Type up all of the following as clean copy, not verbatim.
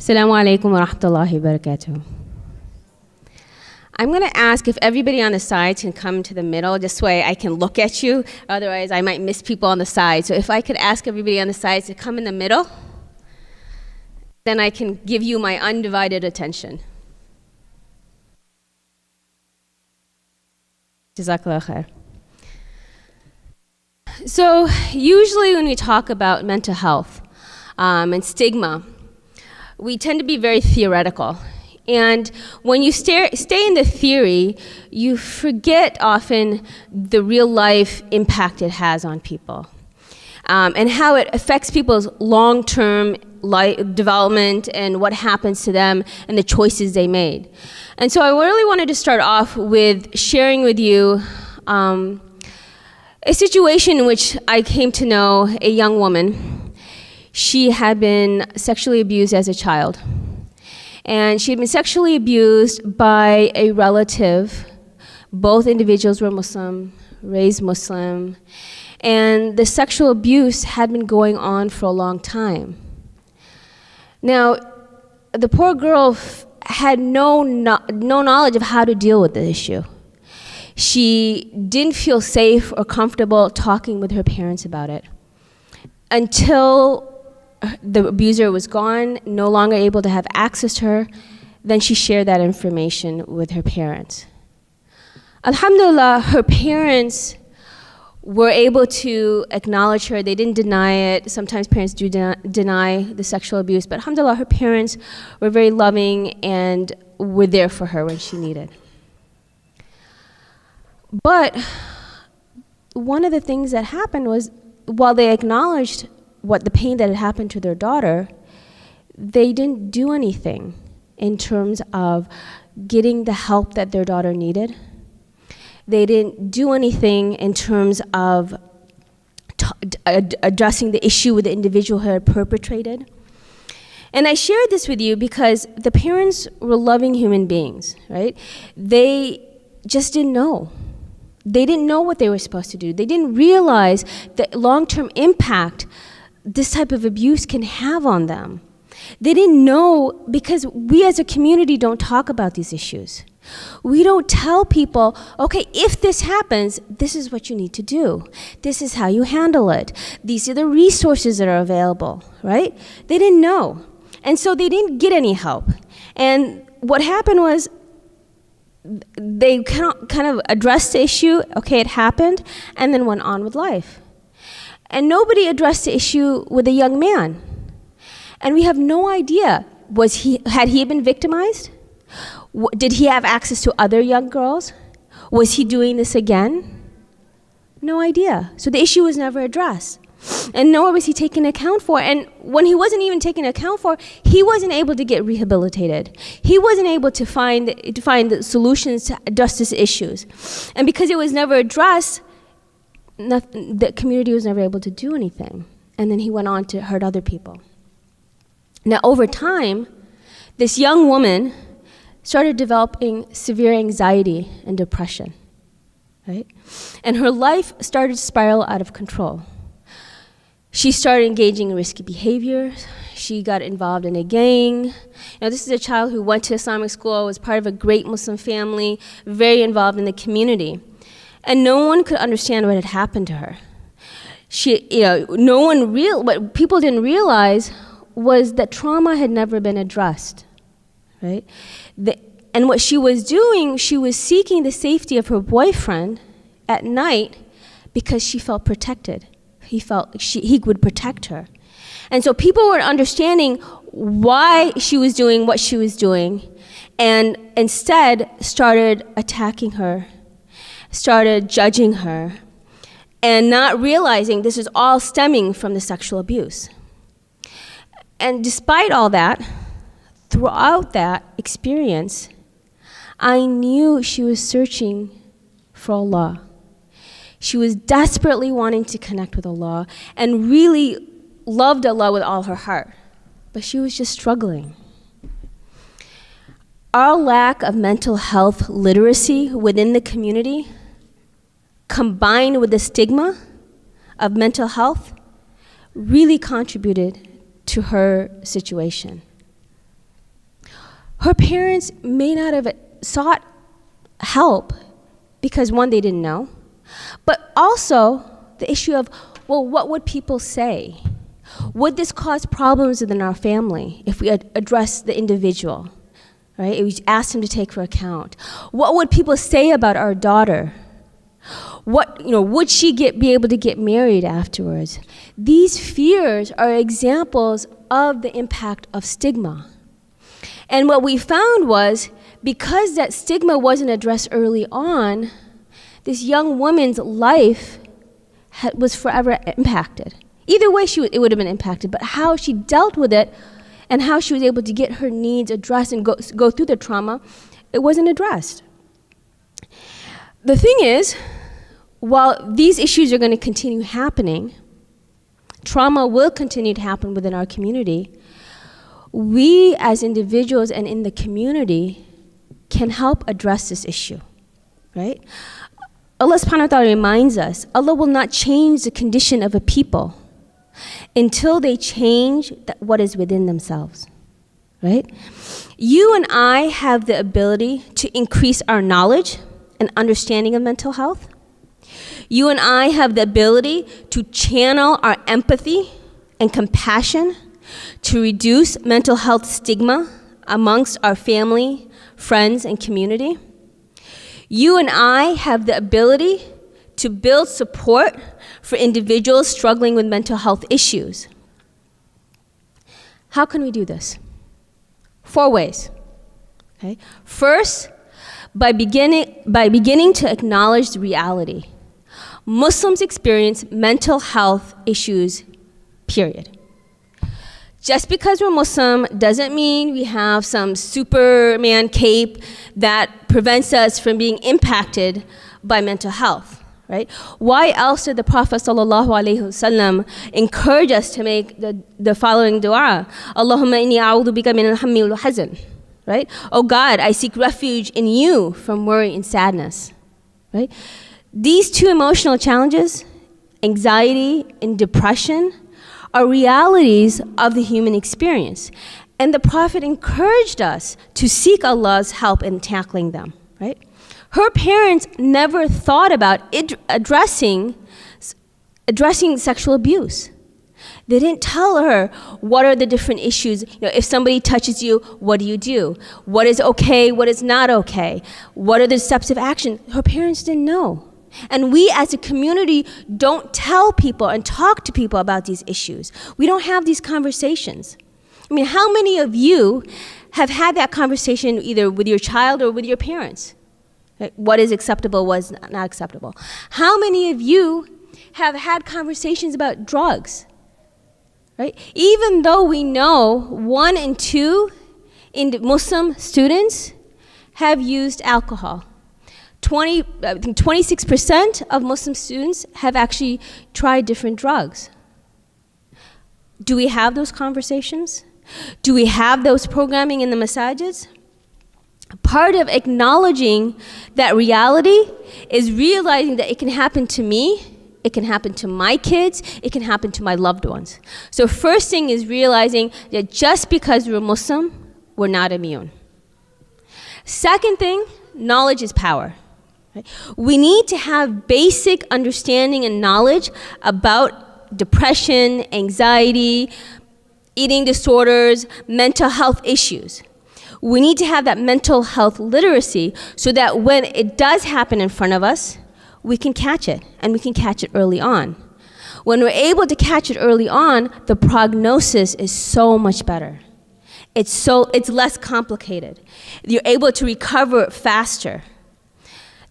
Assalamu alaikum wa rahmatullahi wa barakatuh. I'm going to ask if everybody on the sides can come to the middle, this way I can look at you. Otherwise, I might miss people on the side. So if I could ask everybody on the sides to come in the middle, then I can give you my undivided attention. Jazakallah khair. So usually when we talk about mental health and stigma, we tend to be very theoretical. And when you stay in the theory, you forget often the real life impact it has on people and how it affects people's long-term development and what happens to them and the choices they made. And so I really wanted to start off with sharing with you a situation in which I came to know a young woman. She had been sexually abused as a child. And she had been sexually abused by a relative. Both individuals were Muslim, raised Muslim. And the sexual abuse had been going on for a long time. Now, the poor girl had no knowledge of how to deal with the issue. She didn't feel safe or comfortable talking with her parents about it until the abuser was gone, no longer able to have access to her. Then she shared that information with her parents. Alhamdulillah, her parents were able to acknowledge her. They didn't deny it. Sometimes parents do deny the sexual abuse, but alhamdulillah, her parents were very loving and were there for her when she needed. But one of the things that happened was, while they acknowledged what the pain that had happened to their daughter, they didn't do anything in terms of getting the help that their daughter needed. They didn't do anything in terms of addressing the issue with the individual who had perpetrated. And I shared this with you because the parents were loving human beings, right? They just didn't know. They didn't know what they were supposed to do. They didn't realize the long-term impact this type of abuse can have on them. They didn't know because we as a community don't talk about these issues. We don't tell people, okay, if this happens, this is what you need to do. This is how you handle it. These are the resources that are available, right? They didn't know. And so they didn't get any help. And what happened was they kind of addressed the issue, okay, it happened, and then went on with life. And nobody addressed the issue with a young man. And we have no idea, had he been victimized? Did he have access to other young girls? Was he doing this again? No idea. So the issue was never addressed. And nor was he taken account for. And when he wasn't even taken account for, he wasn't able to get rehabilitated. He wasn't able to find the solutions to address these issues. And because it was never addressed, the community was never able to do anything. And then he went on to hurt other people. Now, over time, this young woman started developing severe anxiety and depression, right? And her life started to spiral out of control. She started engaging in risky behavior. She got involved in a gang. Now, this is a child who went to Islamic school, was part of a great Muslim family, very involved in the community. And no one could understand what had happened to her. What people didn't realize was that trauma had never been addressed, right? And what she was doing, she was seeking the safety of her boyfriend at night because she felt protected. He felt he would protect her. And so people were understanding why she was doing what she was doing, and instead started attacking her, started judging her, and not realizing this is all stemming from the sexual abuse. And despite all that, throughout that experience, I knew she was searching for Allah. She was desperately wanting to connect with Allah and really loved Allah with all her heart, but she was just struggling. Our lack of mental health literacy within the community, combined with the stigma of mental health, really contributed to her situation. Her parents may not have sought help because, one, they didn't know, but also the issue of, well, what would people say? Would this cause problems within our family if we address the individual, right? If we asked him to take for account. What would people say about our daughter? Would she be able to get married afterwards? These fears are examples of the impact of stigma. And what we found was, because that stigma wasn't addressed early on, this young woman's life was forever impacted. Either way, it would have been impacted, but how she dealt with it and how she was able to get her needs addressed and go through the trauma, it wasn't addressed. The thing is, while these issues are going to continue happening, trauma will continue to happen within our community, we as individuals and in the community can help address this issue, right? Allah subhanahu wa ta'ala reminds us, Allah will not change the condition of a people until they change what is within themselves, right? You and I have the ability to increase our knowledge and understanding of mental health. You and I have the ability to channel our empathy and compassion to reduce mental health stigma amongst our family, friends, and community. You and I have the ability to build support for individuals struggling with mental health issues. How can we do this? 4 ways. Okay? First, by beginning to acknowledge the reality. Muslims experience mental health issues, period. Just because we're Muslim doesn't mean we have some Superman cape that prevents us from being impacted by mental health, right? Why else did the Prophet ﷺ encourage us to make the following dua? Allahumma inni a'udhu bika min al-hammi wal hazan, right? Oh God, I seek refuge in you from worry and sadness, right? These 2 emotional challenges, anxiety and depression, are realities of the human experience. And the Prophet encouraged us to seek Allah's help in tackling them, right? Her parents never thought about addressing sexual abuse. They didn't tell her what are the different issues. If somebody touches you, what do you do? What is okay, what is not okay? What are the steps of action? Her parents didn't know. And we as a community don't tell people and talk to people about these issues. We don't have these conversations. I mean, how many of you have had that conversation either with your child or with your parents? Right? What is acceptable, what is not acceptable? How many of you have had conversations about drugs? Right? Even though we know 1 in 2 Muslim students have used alcohol. 26% of Muslim students have actually tried different drugs. Do we have those conversations? Do we have those programming in the masajids? Part of acknowledging that reality is realizing that it can happen to me, it can happen to my kids, it can happen to my loved ones. So first thing is realizing that just because we're Muslim, we're not immune. Second thing, knowledge is power. Right? We need to have basic understanding and knowledge about depression, anxiety, eating disorders, mental health issues. We need to have that mental health literacy so that when it does happen in front of us, we can catch it, and we can catch it early on. When we're able to catch it early on, the prognosis is so much better. It's less complicated. You're able to recover faster.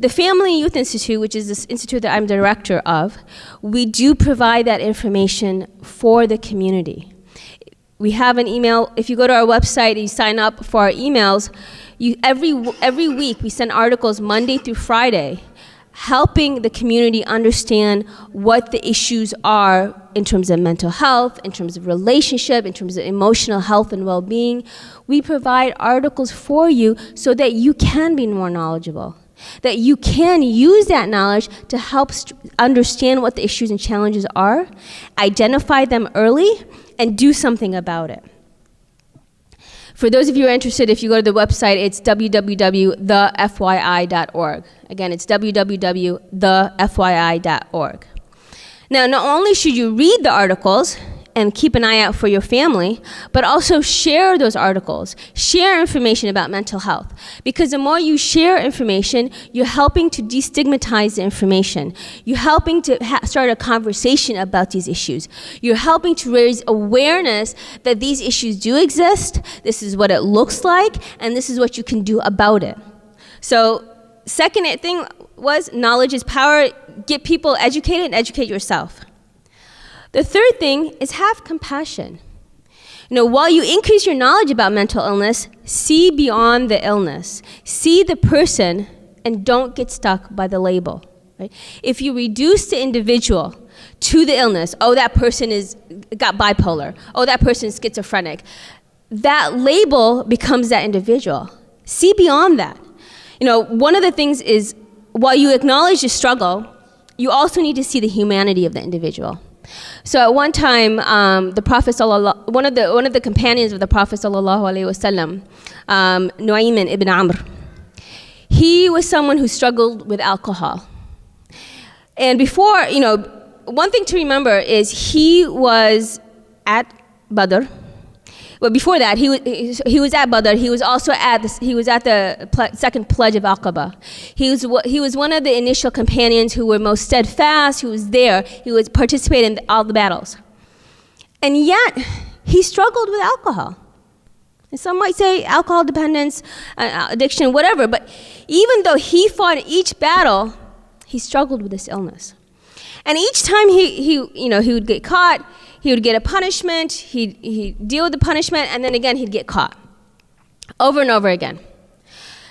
The Family and Youth Institute, which is this institute that I'm director of, we do provide that information for the community. We have an email. If you go to our website and you sign up for our emails, every week we send articles Monday through Friday, helping the community understand what the issues are in terms of mental health, in terms of relationship, in terms of emotional health and well-being. We provide articles for you so that you can be more knowledgeable, that you can use that knowledge to help understand what the issues and challenges are, identify them early, and do something about it. For those of you who are interested, if you go to the website, it's www.thefyi.org. Again, it's www.thefyi.org. Now, not only should you read the articles and keep an eye out for your family, but also share those articles. Share information about mental health. Because the more you share information, you're helping to destigmatize the information. You're helping to start a conversation about these issues. You're helping to raise awareness that these issues do exist, this is what it looks like, and this is what you can do about it. So, second thing was knowledge is power. Get people educated and educate yourself. The third thing is have compassion. While you increase your knowledge about mental illness, see beyond the illness. See the person and don't get stuck by the label. Right? If you reduce the individual to the illness, oh, that person got bipolar, oh, that person is schizophrenic, that label becomes that individual. See beyond that. One of the things is, while you acknowledge the struggle, you also need to see the humanity of the individual. So at one time, the Prophet one of the companions of the Prophet sallallahu alaihi wasallam, Nu'ayman ibn Amr, he was someone who struggled with alcohol. And before, one thing to remember is he was at Badr. Well, before that, he was at Badr. He was also at the second pledge of Aqaba. He was one of the initial companions who were most steadfast. Who was there. He was participating in all the battles, and yet he struggled with alcohol. And some might say alcohol dependence, addiction, whatever. But even though he fought in each battle, he struggled with this illness. And each time he would get caught, he would get a punishment, he'd deal with the punishment, and then again he'd get caught. Over and over again.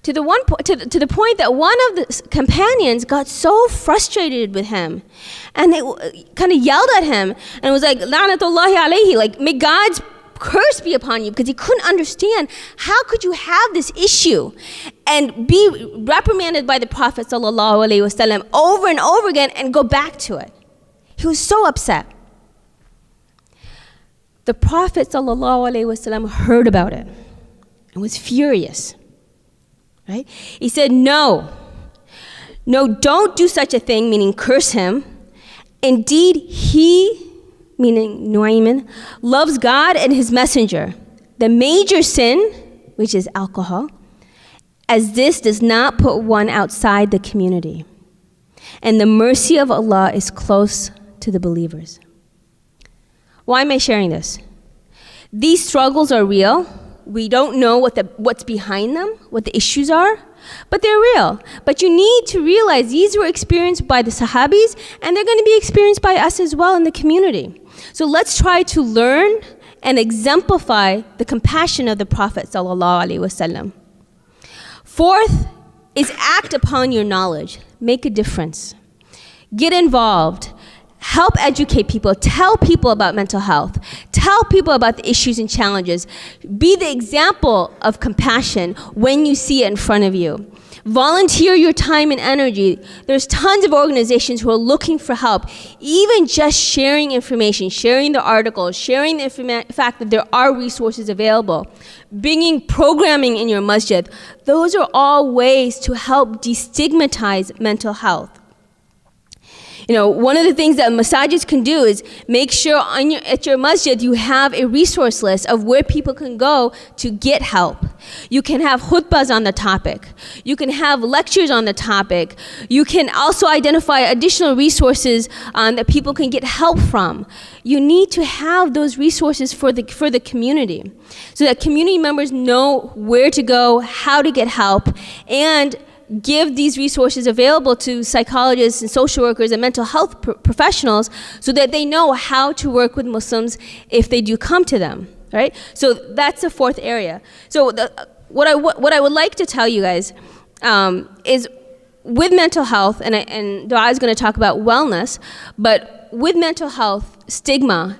To the point that one of the companions got so frustrated with him, and they kind of yelled at him, and was like, La'natullahi alayhi, like, may God's curse be upon you, because he couldn't understand how could you have this issue and be reprimanded by the Prophet sallallahu alaihi wasallam over and over again and go back to it. He was so upset. The Prophet ﷺ heard about it and was furious. Right? He said, no, don't do such a thing, meaning curse him. Indeed, he, meaning Nu'ayman, loves God and his messenger. The major sin, which is alcohol, as this does not put one outside the community. And the mercy of Allah is close to the believers. Why am I sharing this? These struggles are real. We don't know what's behind them, what the issues are, but they're real. But you need to realize these were experienced by the Sahabis, and they're going to be experienced by us as well in the community. So let's try to learn and exemplify the compassion of the Prophet ﷺ. Fourth is act upon your knowledge. Make a difference. Get involved. Help educate people. Tell people about mental health. Tell people about the issues and challenges. Be the example of compassion when you see it in front of you. Volunteer your time and energy. There's tons of organizations who are looking for help. Even just sharing information, sharing the articles, sharing the fact that there are resources available, bringing programming in your masjid. Those are all ways to help destigmatize mental health. One of the things that masajids can do is make sure at your masjid you have a resource list of where people can go to get help. You can have khutbahs on the topic. You can have lectures on the topic. You can also identify additional resources that people can get help from. You need to have those resources for the community so that community members know where to go, how to get help, and give these resources available to psychologists and social workers and mental health professionals so that they know how to work with Muslims if they do come to them, right? So that's the fourth area. So what I would like to tell you guys is with mental health, and Dua is going to talk about wellness, but with mental health stigma,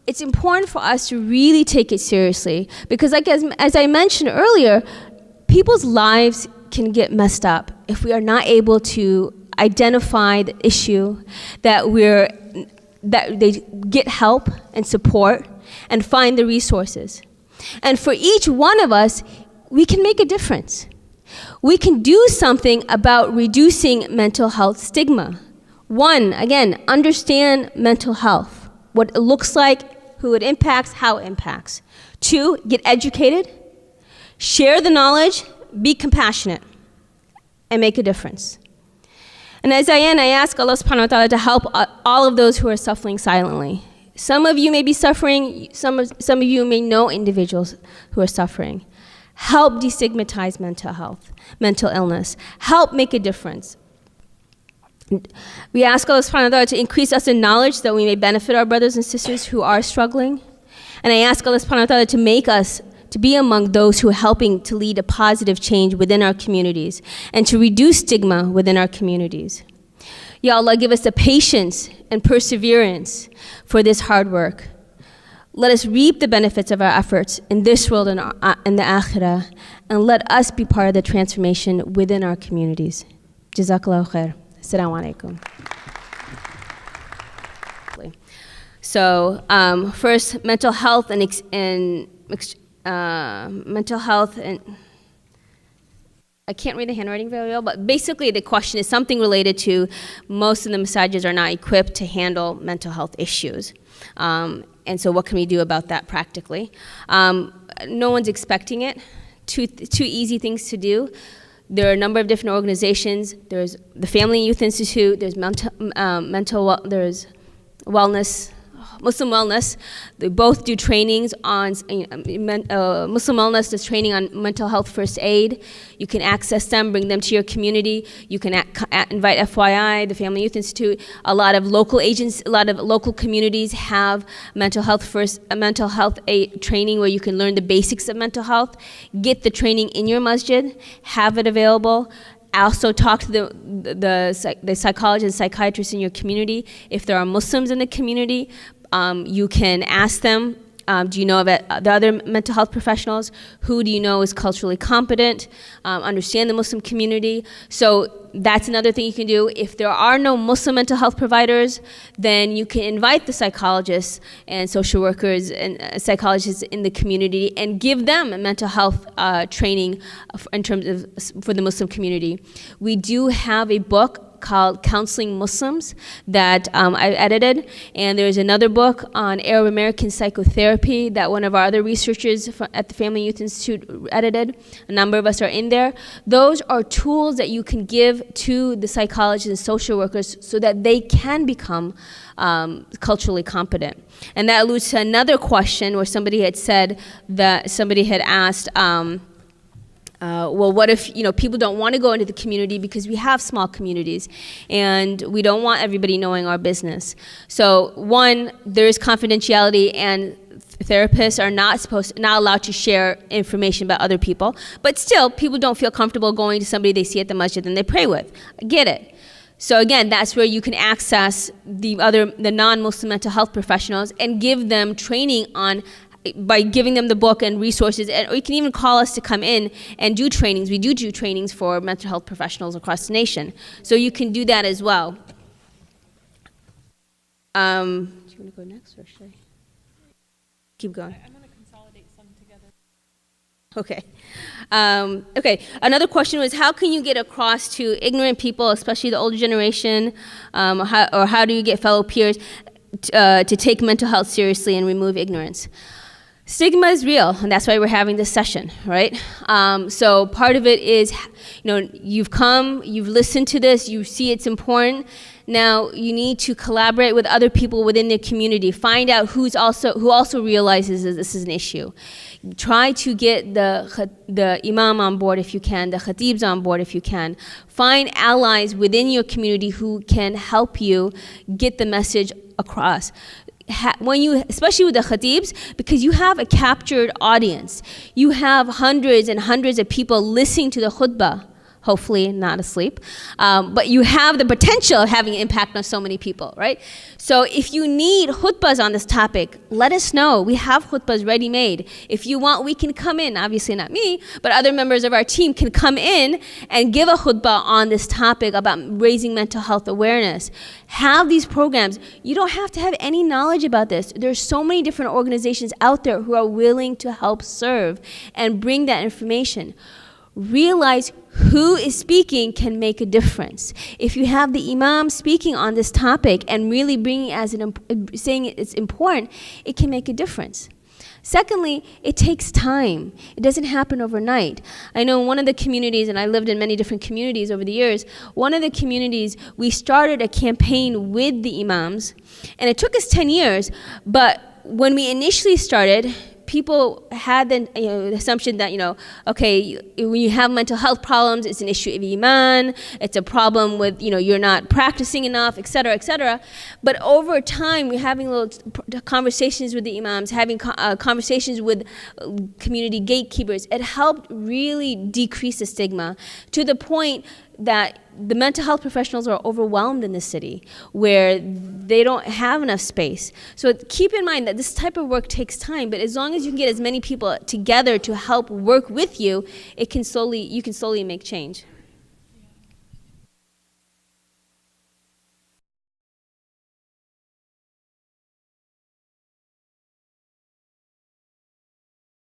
it's important for us to really take it seriously because as I mentioned earlier, people's lives can get messed up if we are not able to identify the issue, that they get help and support and find the resources. And for each one of us, we can make a difference. We can do something about reducing mental health stigma. One, again, understand mental health, what it looks like, who it impacts, how it impacts. Two, get educated, share the knowledge, be compassionate, and make a difference. And as I end, I ask Allah subhanahu wa ta'ala to help all of those who are suffering silently. Some of you may be suffering, some of you may know individuals who are suffering. Help destigmatize mental health, mental illness. Help make a difference. We ask Allah subhanahu wa ta'ala to increase us in knowledge that we may benefit our brothers and sisters who are struggling. And I ask Allah subhanahu wa ta'ala to make us to be among those who are helping to lead a positive change within our communities and to reduce stigma within our communities. Ya Allah, give us the patience and perseverance for this hard work. Let us reap the benefits of our efforts in this world and in the akhirah, and let us be part of the transformation within our communities. Jazakallahu khair. Assalamu alaikum. So first, mental health and mental health and I can't read the handwriting very well, but basically the question is something related to most of the massages are not equipped to handle mental health issues. And so what can we do about that practically? No one's expecting it. Two easy things to do. There are a number of different organizations. There's the Family and Youth Institute. There's there's wellness, Muslim Wellness. They both do trainings on, Muslim Wellness does training on mental health first aid. You can access them, bring them to your community. You can invite FYI, the Family Youth Institute. A lot of local agents, a lot of local communities have mental health aid training where you can learn the basics of mental health. Get the training in your masjid, have it available. Also talk to the psychologists and psychiatrists in your community. If there are Muslims in the community, you can ask them, do you know of the other mental health professionals? Who do you know is culturally competent? Understand the Muslim community. So that's another thing you can do. If there are no Muslim mental health providers, then you can invite the psychologists and social workers and psychologists in the community and give them a mental health training in terms of for the Muslim community. We do have a book called Counseling Muslims that I edited, and there's another book on Arab American psychotherapy that one of our other researchers at the Family Youth Institute edited. A number of us are in there. Those are tools that you can give to the psychologists and social workers so that they can become culturally competent. And that alludes to another question where somebody had said that somebody had asked, well, what if people don't want to go into the community because we have small communities and we don't want everybody knowing our business. So one, there is confidentiality and therapists are not allowed to share information about other people, but still people don't feel comfortable going to somebody they see at the masjid and they pray with. I get it. So again, that's where you can access the non-Muslim mental health professionals and give them training on by giving them the book and resources, or you can even call us to come in and do trainings. We do trainings for mental health professionals across the nation. So you can do that as well. Do you want to go next, or should I keep going? I'm going to consolidate some together. Okay. Okay. Another question was, how can you get across to ignorant people, especially the older generation, or how do you get fellow peers to take mental health seriously and remove ignorance? Stigma is real, and that's why we're having this session, right? So part of it is, you've come, you've listened to this, you see it's important. Now you need to collaborate with other people within the community. Find out who also realizes that this is an issue. Try to get the imam on board if you can, the khatibs on board if you can. Find allies within your community who can help you get the message across. Especially with the khatibs, because you have a captured audience. You have hundreds and hundreds of people listening to the khutbah, hopefully not asleep, but you have the potential of having an impact on so many people, right? So if you need khutbahs on this topic, let us know. We have khutbahs ready-made. If you want, we can come in, obviously not me, but other members of our team can come in and give a khutbah on this topic about raising mental health awareness. Have these programs. You don't have to have any knowledge about this. There's so many different organizations out there who are willing to help serve and bring that information. Realize who is speaking can make a difference. If you have the imam speaking on this topic and really bringing as saying it's important, it can make a difference. Secondly, it takes time. It doesn't happen overnight. I know one of the communities, and I lived in many different communities over the years, one of the communities, we started a campaign with the imams, and it took us 10 years, but when we initially started, people had the assumption that, okay, when you have mental health problems, it's an issue of iman, it's a problem with, you're not practicing enough, et cetera, et cetera. But over time, we're having little conversations with the imams, having conversations with community gatekeepers. It helped really decrease the stigma to the point that the mental health professionals are overwhelmed in the city where they don't have enough space. So keep in mind that this type of work takes time, but as long as you can get as many people together to help work with you, you can slowly make change.